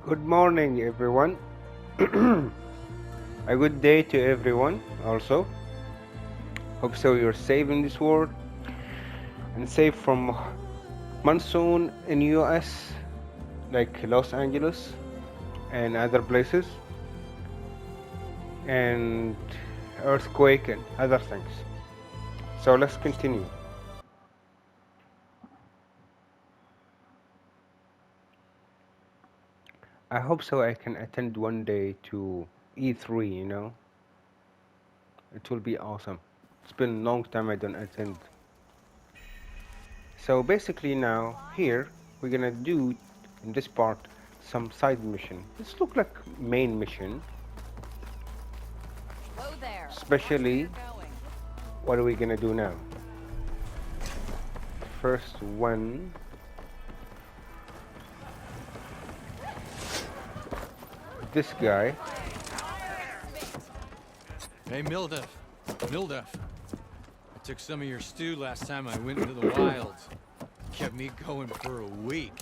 Good morning, everyone. A good day to everyone, also. Hope so you're safe in this world and safe from monsoon in US, like Los Angeles and other places, and earthquake and other things. So let's continue. I hope so I can attend one day to E3, It will be awesome. It's been a long time I don't attend. So basically now here we're gonna do in this part some side mission. This look like main mission. Whoa there. Especially what are we gonna do now? First one. This guy. Hey, Mildef. Mildef. I took some of your stew last time I went into the wilds. Kept me going for a week.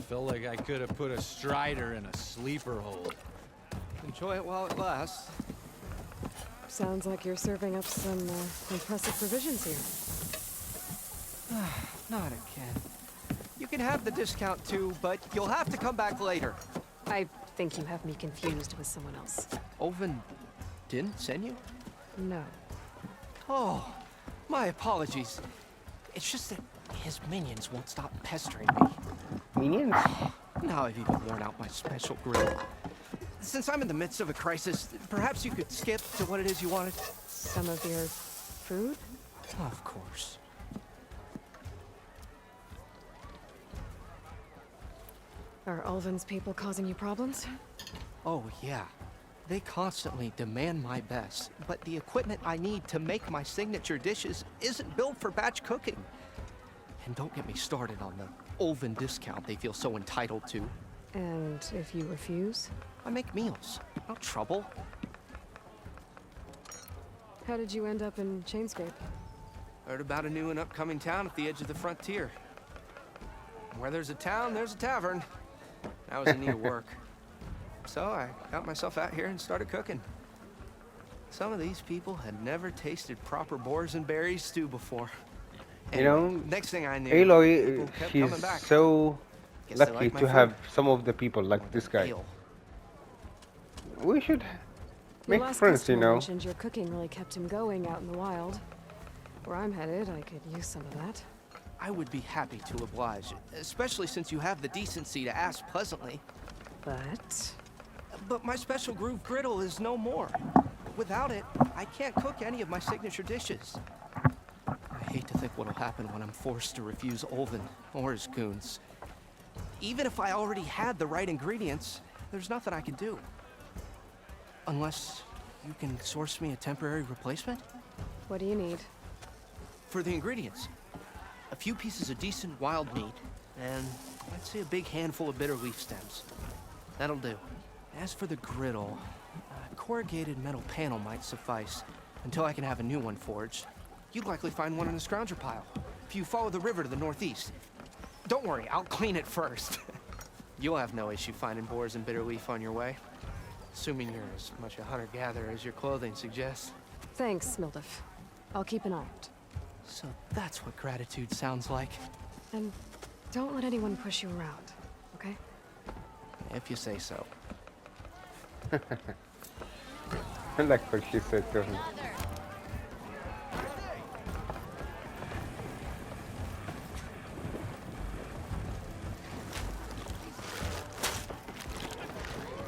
Felt like I could have put a strider in a sleeper hold. Enjoy it while it lasts. Sounds like you're serving up some impressive provisions here. Not again. You can have the discount too, but you'll have to come back later. I think you have me confused with someone else. Oven didn't send you? No. Oh, my apologies. It's just that his minions won't stop pestering me. Minions? Now I've even worn out my special grill. Since I'm in the midst of a crisis, perhaps you could skip to what it is you wanted? Some of your food? Of course. Are Ulvin's people causing you problems? Oh, yeah. They constantly demand my best, but the equipment I need to make my signature dishes isn't built for batch cooking. And don't get me started on the Ulvin discount they feel so entitled to. And if you refuse? I make meals. No trouble. How did you end up in Chainscape? Heard about a new and upcoming town at the edge of the frontier. Where there's a town, there's a tavern. I was in need of work. So I got myself out here and started cooking. Some of these people had never tasted proper boars and berries stew before. Anyway, next thing I knew, Aloy, people kept she's coming back. so Guess they lucky like my to food. have some of the people like this guy. Ale. We should Your make last friends, customer mentioned your cooking really kept him going out in the wild. Where I'm headed, I could use some of that. I would be happy to oblige, especially since you have the decency to ask pleasantly. But my special groove griddle is no more. Without it, I can't cook any of my signature dishes. I hate to think what'll happen when I'm forced to refuse Ulvin or his goons. Even if I already had the right ingredients, there's nothing I can do. Unless you can source me a temporary replacement? What do you need? For the ingredients, a few pieces of decent wild meat, and I'd say a big handful of bitter leaf stems. That'll do. As for the griddle, a corrugated metal panel might suffice until I can have a new one forged. You'd likely find one in a scrounger pile if you follow the river to the northeast. Don't worry, I'll clean it first. You'll have no issue finding boars and bitter leaf on your way, assuming you're as much a hunter-gatherer as your clothing suggests. Thanks, Mildef. I'll keep an eye out. So that's what gratitude sounds like. And don't let anyone push you around, okay? If you say so. I like what she said to him.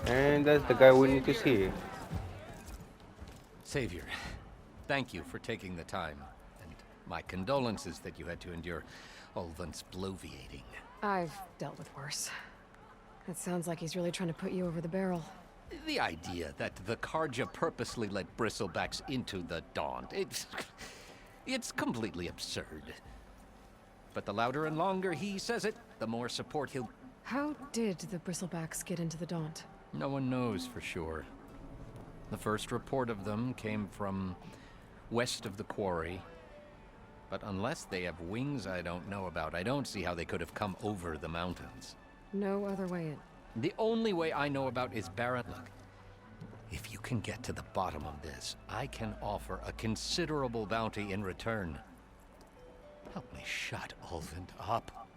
And that's the guy we need to see. Savior, thank you for taking the time. And my condolences that you had to endure Ulvin's bloviating. I've dealt with worse. It sounds like he's really trying to put you over the barrel. The idea that the Karja purposely let bristlebacks into the Daunt, it's completely absurd. But the louder and longer he says it, the more support he'll... How did the bristlebacks get into the Daunt? No one knows for sure. The first report of them came from west of the quarry. But unless they have wings I don't know about, I don't see how they could have come over the mountains. No other way in. The only way I know about is Baron. Look, if you can get to the bottom of this, I can offer a considerable bounty in return. Help me shut Ulvund up.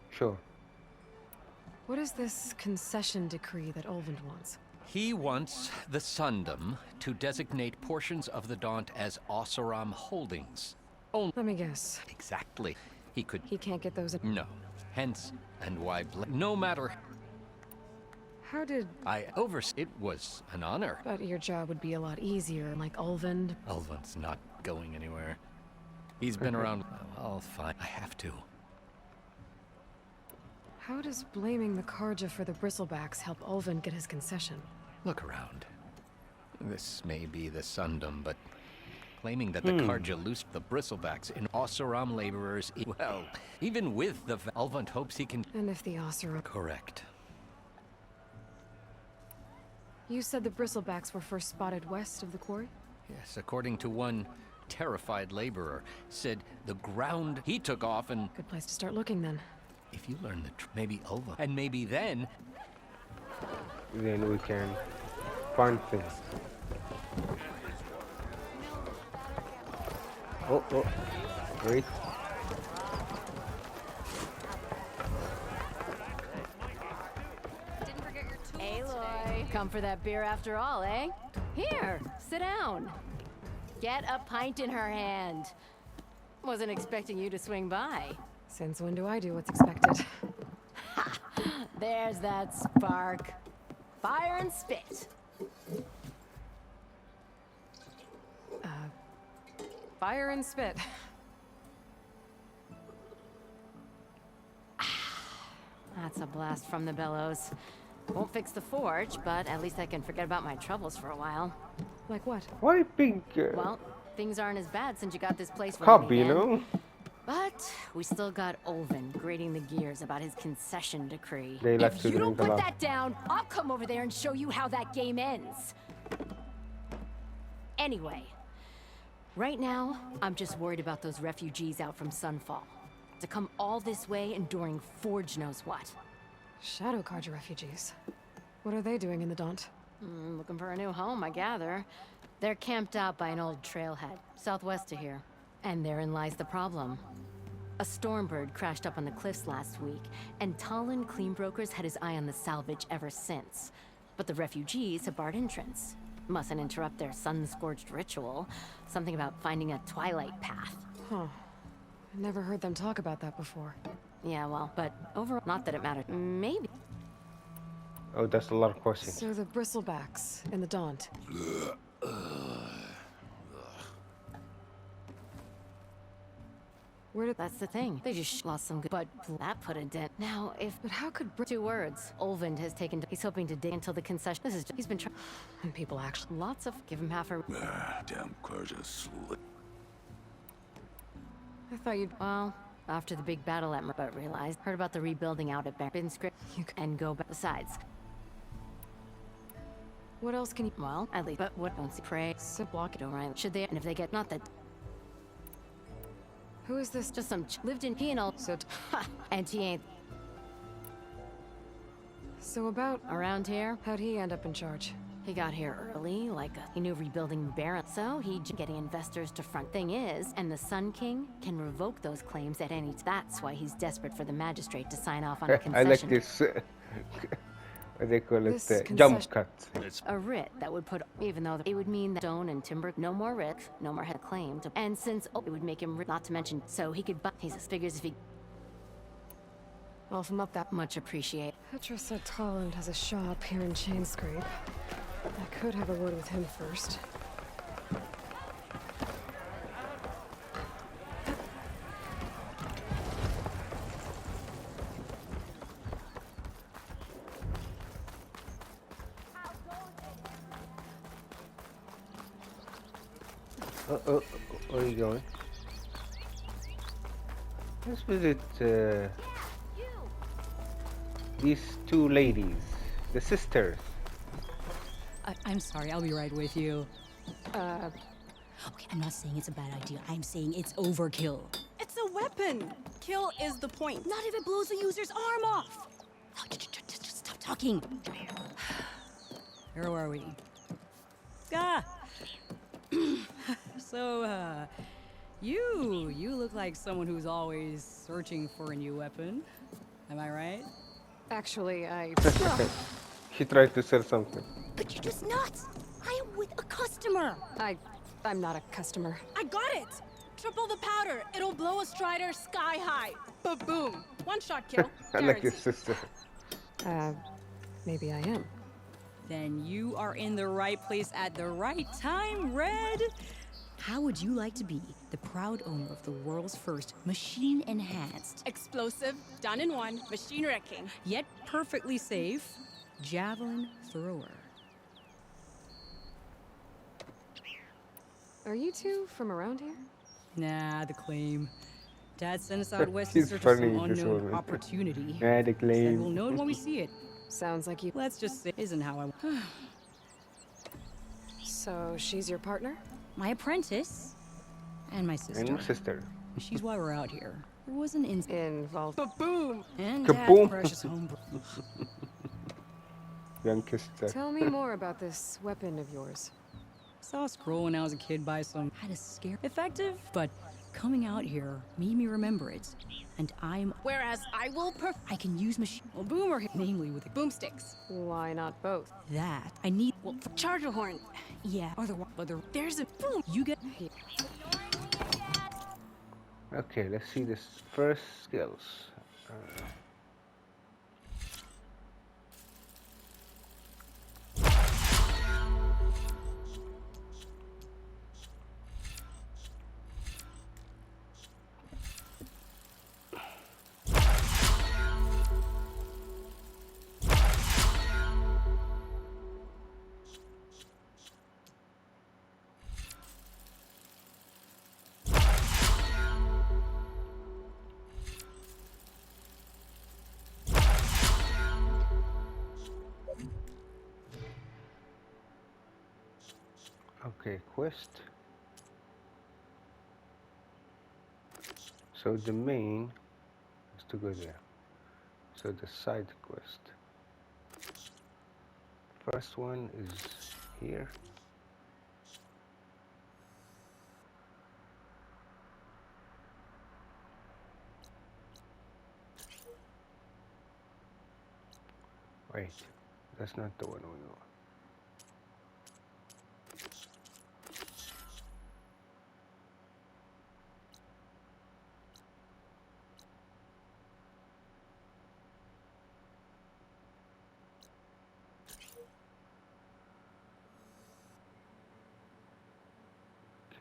Sure. What is this concession decree that Ulvund wants? He wants the Sundom to designate portions of the Daunt as Oseram holdings. Only Let me guess. exactly. He could. He can't get those in. No. Hence, and why no matter. How did... It was an honor. But your job would be a lot easier, like Ulvund. Ulvund's not going anywhere. He's been around. I'll find. I have to. How does blaming the Karja for the Bristlebacks help Ulvund get his concession? Look around. This may be the Sundom, but claiming that the Karja loosed the Bristlebacks in Oseram laborers, well, even with the Ulvund hopes he can. And if the Oseram... Correct. You said the Bristlebacks were first spotted west of the quarry? Yes, according to one terrified laborer, said the ground he took off and. Good place to start looking, then. If you learn the maybe Ulva, and maybe then we can find things. Oh, great. Aloy, come for that beer after all, eh? Here, sit down. Get a pint in her hand. Wasn't expecting you to swing by. Since when do I do what's expected? There's that spark. Fire and spit. Fire and spit. That's a blast from the bellows. Won't fix the forge, but at least I can forget about my troubles for a while. Like what? What a big Well, things aren't as bad since you got this place hub, running you again. know? But we still got Ulvund grating the gears about his concession decree. They like If to you don't drink a put lot. that down, I'll come over there and show you how that game ends. Anyway, right now, I'm just worried about those refugees out from Sunfall. To come all this way enduring Forge knows what. Shadow Karja refugees. What are they doing in the Daunt? Looking for a new home, I gather. They're camped out by an old trailhead, southwest of here. And therein lies the problem. A stormbird crashed up on the cliffs last week, and Talon Cleanbrokers had his eye on the salvage ever since. But the refugees have barred entrance. Mustn't interrupt their sun-scorched ritual. Something about finding a twilight path. Huh. I never heard them talk about that before. Yeah, well, but overall, not that it mattered. Maybe. Oh, that's a lot of questions. So the Bristlebacks in the Daunt. Where did... That's the thing. They just lost some good... But that put a dent. Now, if... But how could... 2 words. Ulvund has taken... He's hoping to dig until the concession... This is... He's been trying... And people actually... Lots of... Give him half a... Damn Karja slick. I thought you'd... Well, after the big battle at but realized... Heard about the rebuilding out at Been script... And go back... Besides... What else can you... Well, at least... But what... Don't see... Pray... So block it. Don't right... Should they... And if they get... Not that... Who is this? Just some... Lived in... He and all... So... And he ain't... So about... Around here... How'd he end up in charge? He got here early, he knew rebuilding Baron, so getting investors to front. Thing is, and the Sun King can revoke those claims at any. That's why he's desperate for the magistrate to sign off on a I concession. like this. What they call it? This Jump concession- cut. A writ that would put, even though it would mean that stone and timber, no more writ, no more head claim. And since it would make him, not to mention, so he could buy. He figures if he. Well, if I'm not that... Much appreciate. Petra said Talland has a shop here in Chainscrape. I could have a word with him first. Where are you going? Let's visit these 2 ladies, the sisters. I'm sorry, I'll be right with you. Okay, I'm not saying it's a bad idea. I'm saying it's overkill. It's a weapon. Kill is the point. Not if it blows the user's arm off. Oh, just stop talking. Where were we? Ah! So, you look like someone who's always searching for a new weapon. Am I right? Actually, I... He tried to sell something. But you're just nuts! I am with a customer! I'm not a customer. I got it! Triple the powder. It'll blow a Strider sky high. Ba-boom. One shot kill. I like his Guaranteed. sister. Maybe I am. Then you are in the right place at the right time, Red! How would you like to be the proud owner of the world's first machine-enhanced, Explosive, done in one, machine wrecking. yet perfectly safe, javelin thrower? Are you two from around here? Nah, the claim. Dad sent us out west in He's search of funny, some this unknown woman. opportunity. Yeah, the Said claim. we'll know it when we see it. Sounds like you... Let's just say, isn't how I... So, she's your partner? My apprentice and my sister. And my sister. She's why we're out here. There was an incident. Involved... Ba-boom. And Kaboom. Dad's precious homebrew. Young sister. Tell me more about this weapon of yours. Saw a scroll when I was a kid by some... Had a scare... Effective, but coming out here made me remember it. And I'm... Whereas I will I can use machine... Well, boomer... Namely with a... boomsticks. Why not both? That. I need... Well, charger horn. Yeah. Other... There's a boom. You get... Okay, let's see this first skills. Okay, quest. So the main is to go there. So the side quest. First one is here. Wait, that's not the one we want.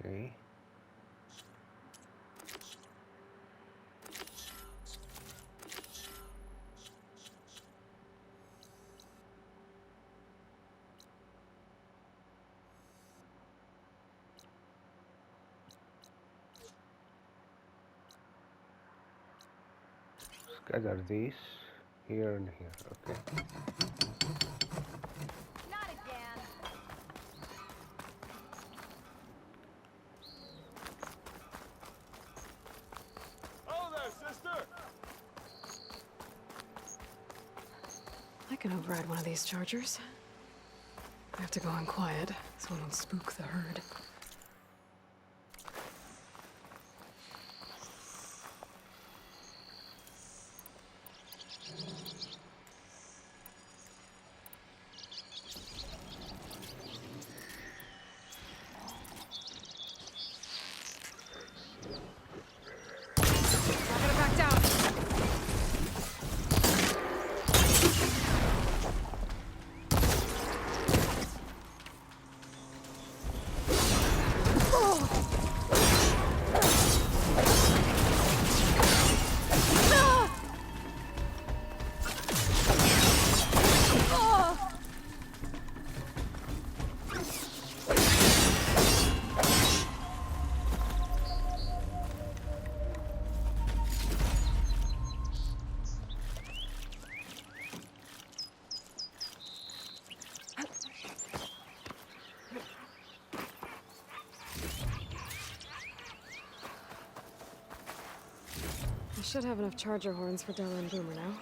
Okay. Scatter these here and here. Okay. Not again. Oh there, sister! I can override one of these chargers. I have to go on quiet, so I don't spook the herd. Not gonna back down. I should have enough charger horns for Della and Boomer now.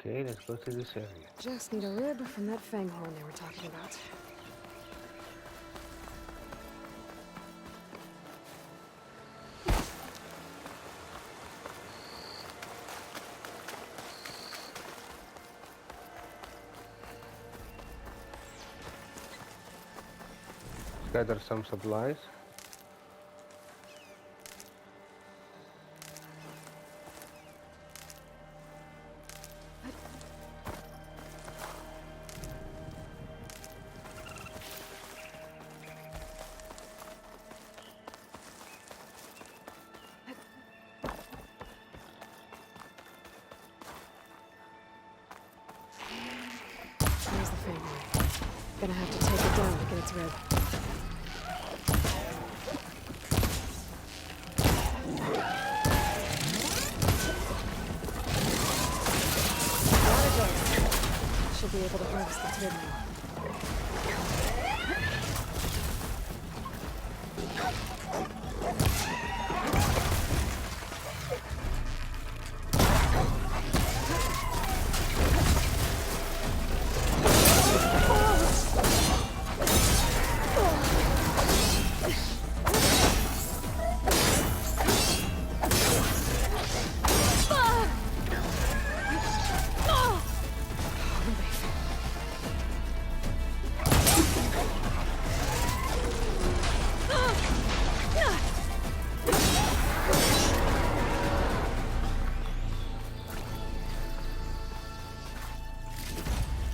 Okay, let's go to this area. Just need a rib from that fang horn they were talking about. Gather some supplies. There's the fang horn. Gonna have to take it down to get its rib. Got it, Joyce. Should be able to harvest its rib now.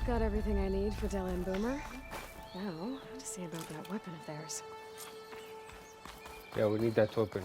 Got everything I need for Della and Boomer. Now, to see about that weapon of theirs. Yeah, we need that weapon.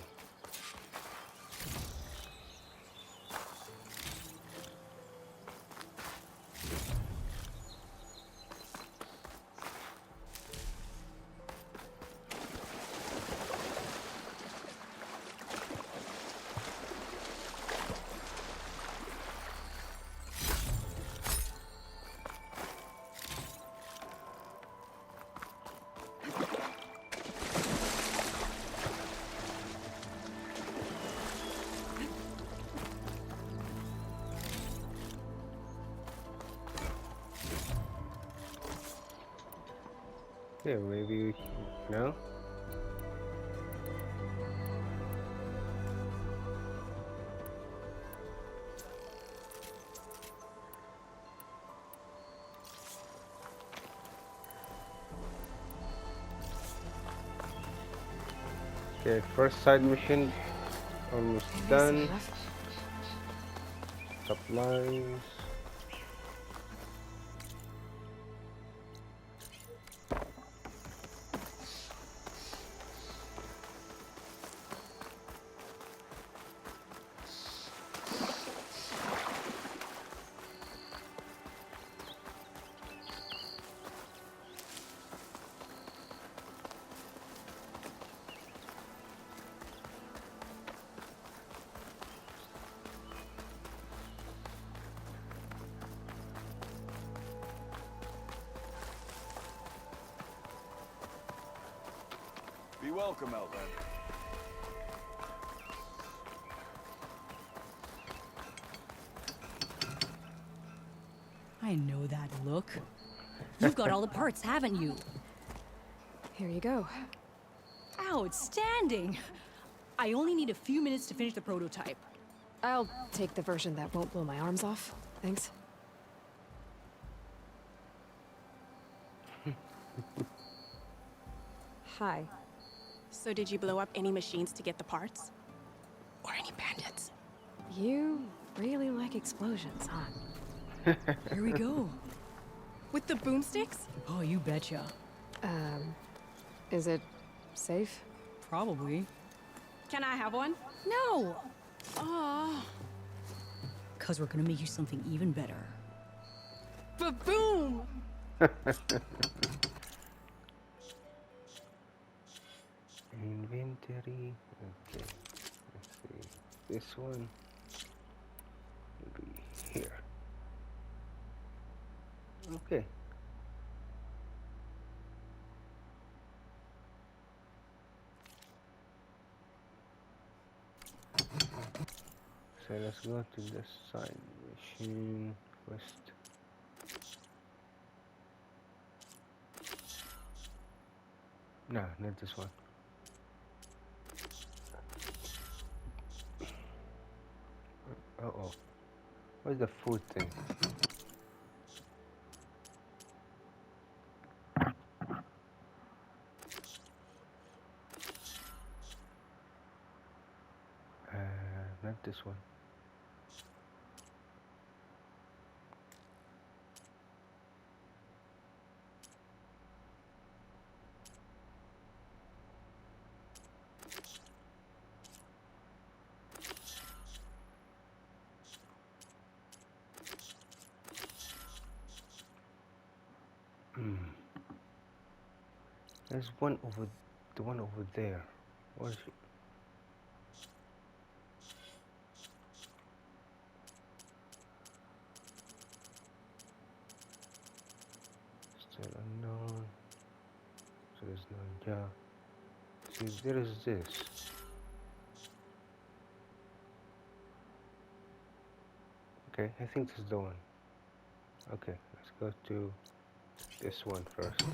Yeah, maybe we no. Okay, first side mission almost done. Supplies. Be welcome, Outlander. I know that look. You've got all the parts, haven't you? Here you go. Outstanding! I only need a few minutes to finish the prototype. I'll take the version that won't blow my arms off. Thanks. Hi. So did you blow up any machines to get the parts? Or any bandits? You really like explosions, huh? Here we go. With the boomsticks? Oh, you betcha. Is it safe? Probably. Can I have one? No! Oh, Cause we're gonna make you something even better. ba-boom! Inventory. Okay, let's see. This one will be here. Okay. So let's go to the side mission. West. No, not this one. Uh-oh. What's the food thing? Not this one. There's one over, the one over there. What is it? Still unknown. So there's no, yeah. See, there is this. Okay, I think this is the one. Okay, let's go to this one first.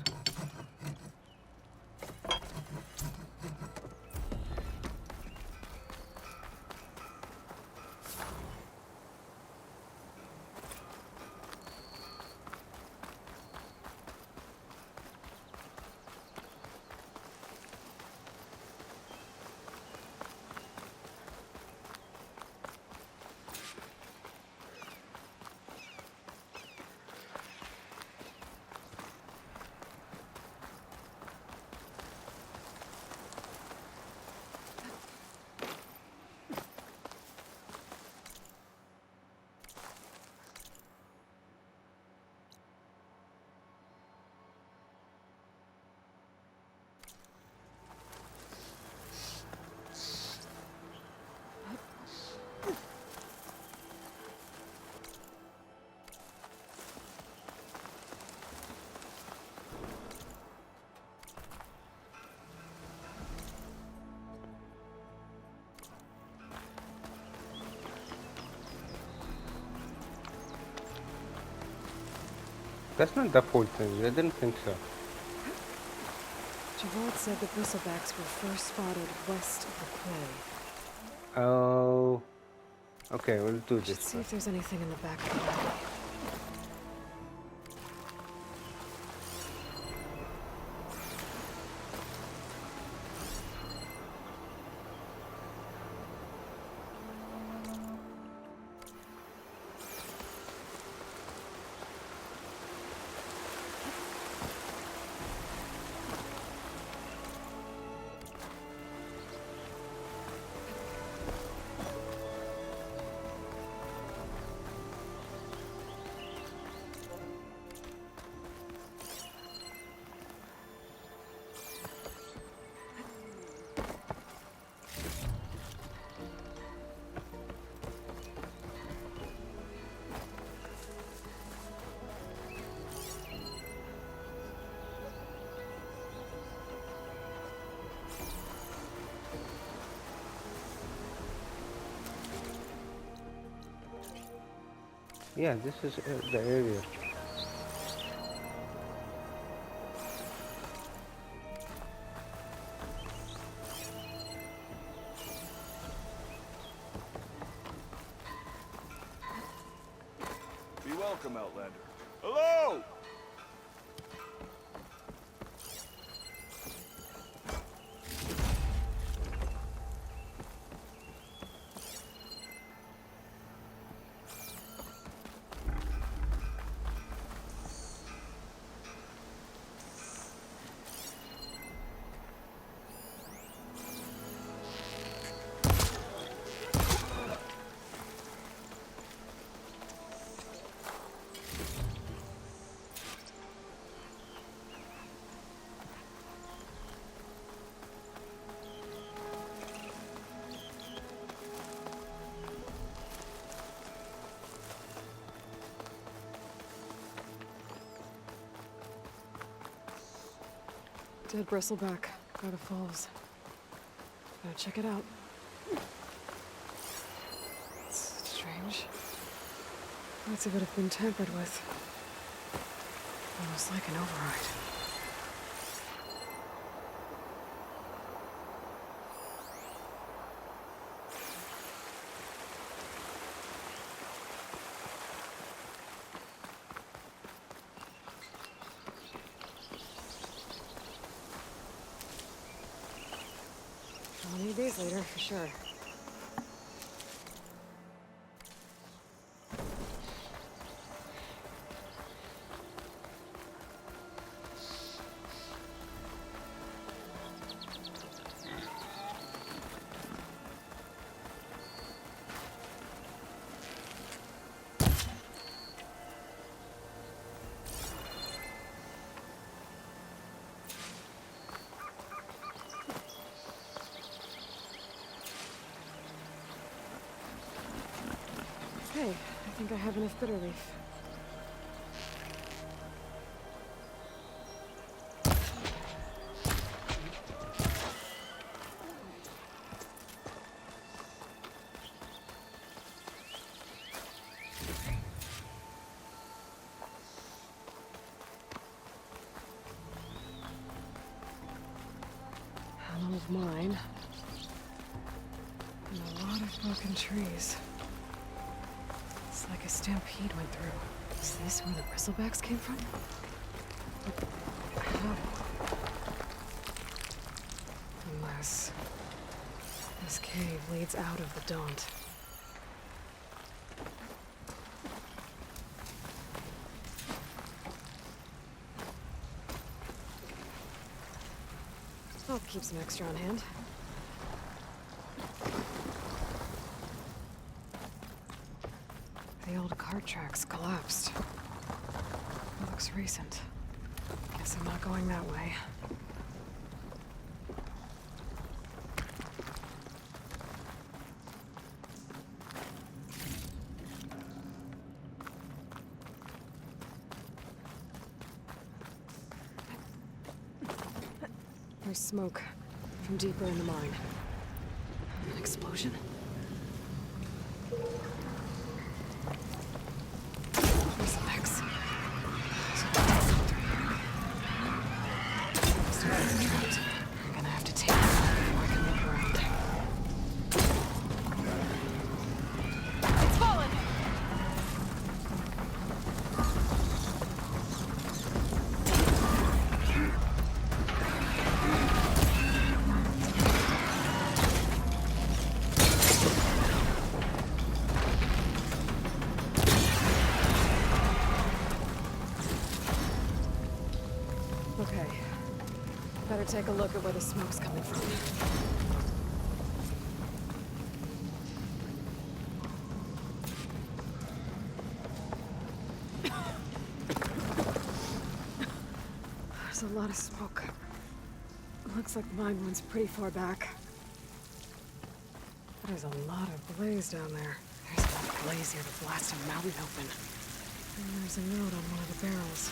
That's not the full thing. I didn't think so. Gerard said the bristlebacks were first spotted west of the quay. Oh. Okay, we'll do Should this see first. if there's anything in the back of the alley. Yeah, this is the area. Be welcome, Outlander. Hello! Dead bristleback by the falls. Gotta check it out. It's strange. Parts of it have been tampered with. Almost like an override. I'll need these later, for sure. Okay, I think I have enough bitter leaf. All of mine. And a lot of broken trees. It's like a stampede went through. Is this where the bristlebacks came from? How? Unless this cave leads out of the Daunt. I'll keep some extra on hand. The old cart tracks collapsed. It looks recent. Guess I'm not going that way. There's smoke from deeper in the mine. An explosion? Bristlebags. I'm gonna have to take them out before I can look around. It's fallen! Okay. Better take a look at where the smoke's coming from. There's a lot of smoke. Looks like the mine runs pretty far back. There's a lot of blaze down there. There's enough blaze here to blast a mountain open. And there's a note on one of the barrels.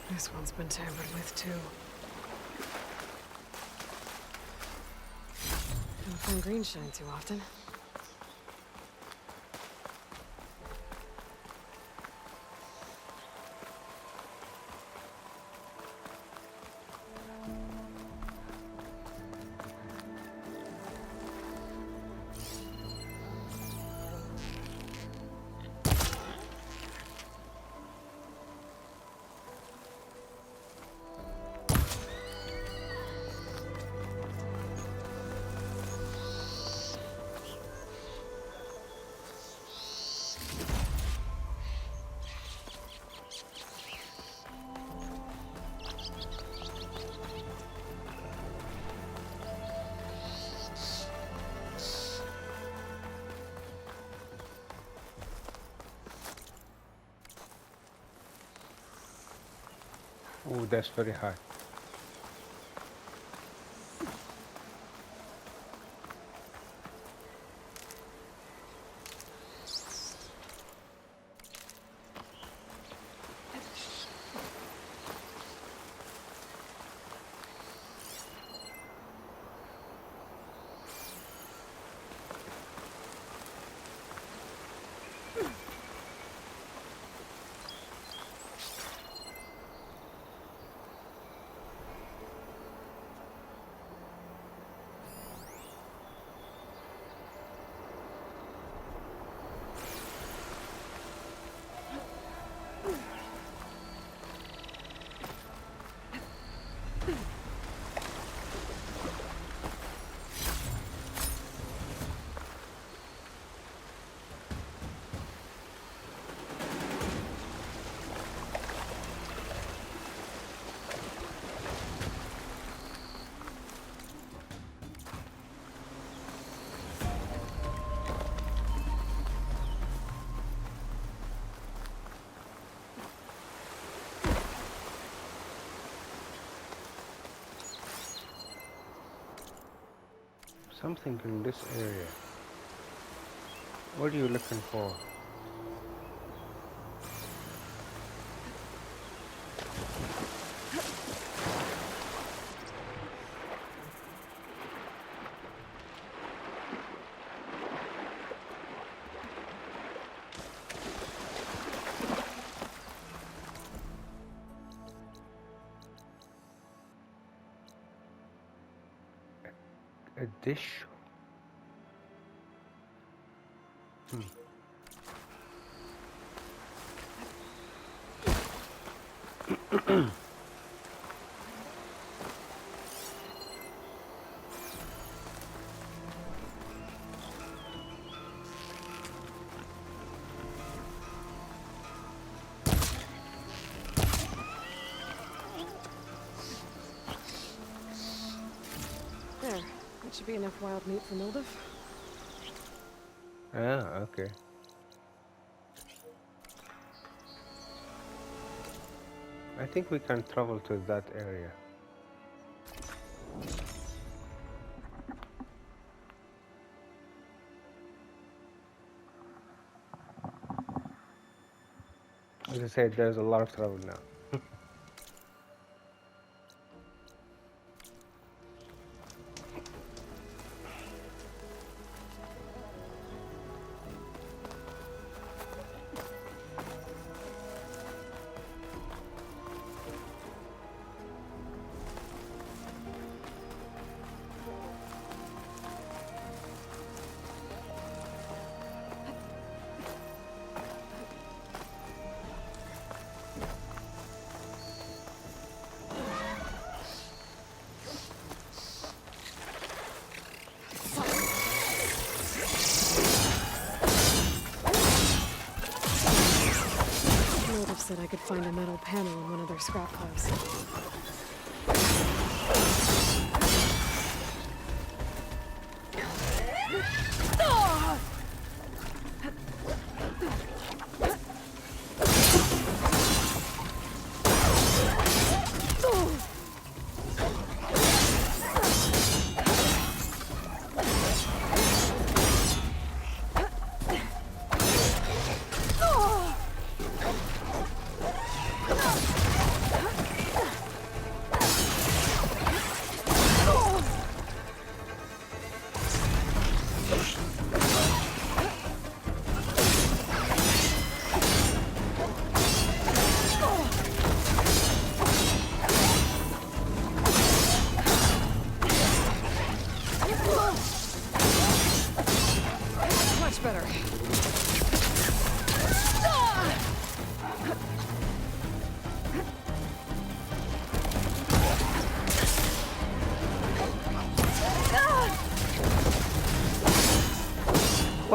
This one's been tampered with, too. Don't find green shine too often. Oh, that's very high. Something in this area. What are you looking for? A dish? There. That should be enough wild meat for Mildev. Ah, okay. I think we can travel to that area. As I said, there's a lot of travel now. Mildev said I could find a metal panel in one of their scrap piles.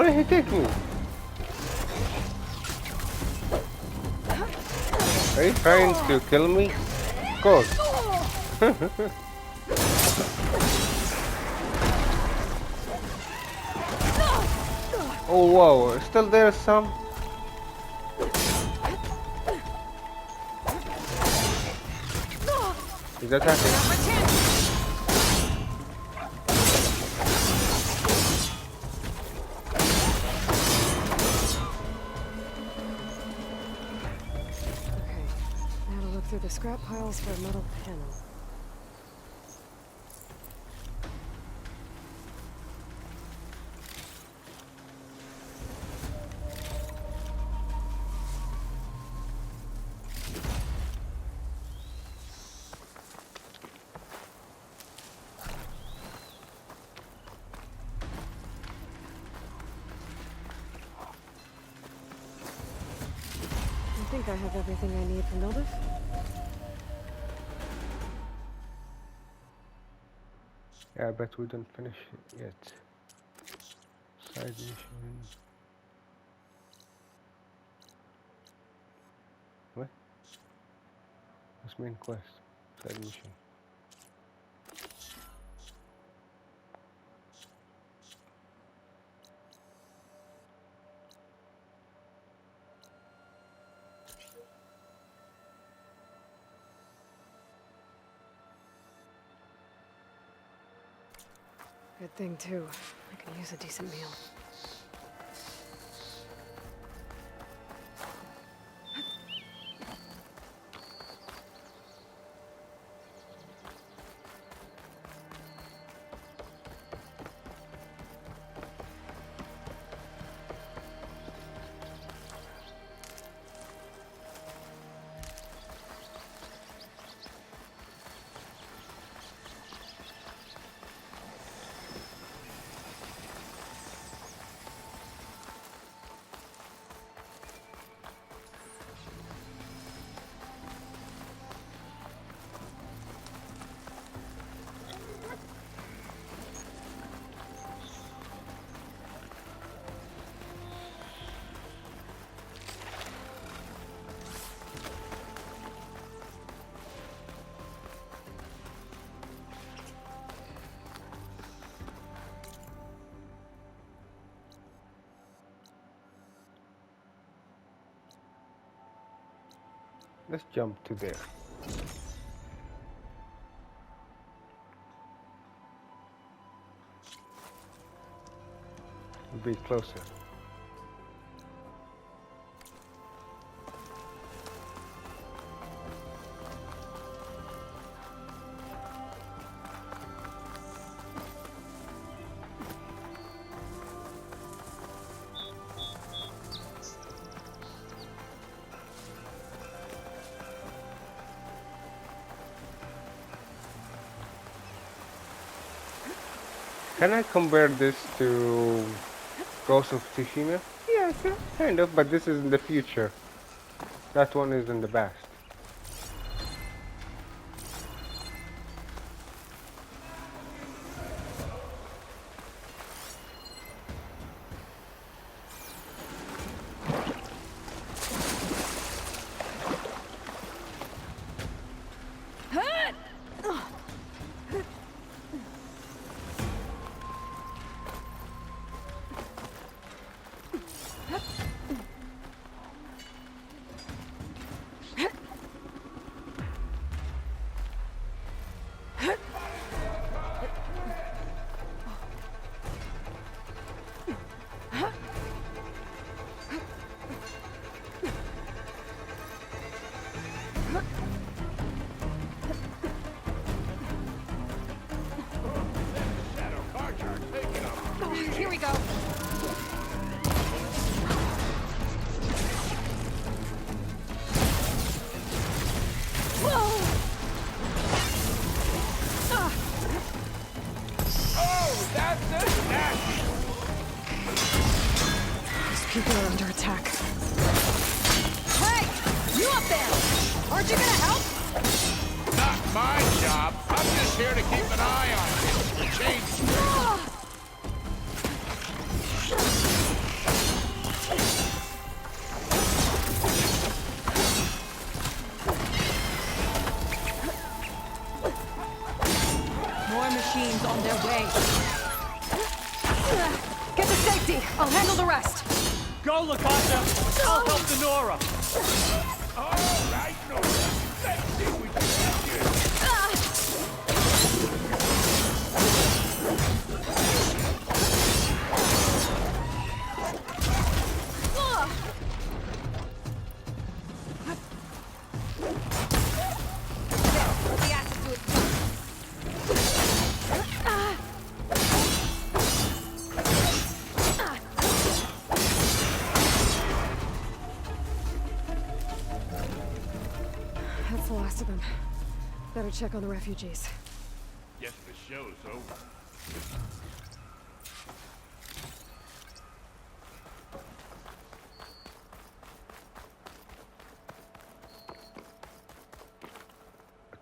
Where did he take me? Are you trying to kill me? Of course. Oh wow, still there some? He's attacking. Okay, now to look through the scrap piles for a metal panel. I think I have everything I need for Mildev. Yeah, but we don't finish it yet. Side mission. What? What's main quest? Side mission. Good thing, too. I can use a decent meal. Let's jump to there. Be closer. Can I compare this to Ghost of Tsushima? Yeah, kind of, but this is in the future. That one is in the past. Here we go. Oh, that's it! These people are under attack. Hey! You up there! Aren't you gonna help? Not my job. I'm just here to keep an eye on it. Change. machines on their way. Get to safety. I'll handle the rest. Go, Latasha! I'll help the Nora! All right, Nora. Let's see what we can do here. That's the last of them. Better check on the refugees. Guess the show's over.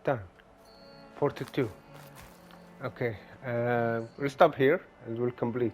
Done. 42. Okay, we'll stop here and we'll complete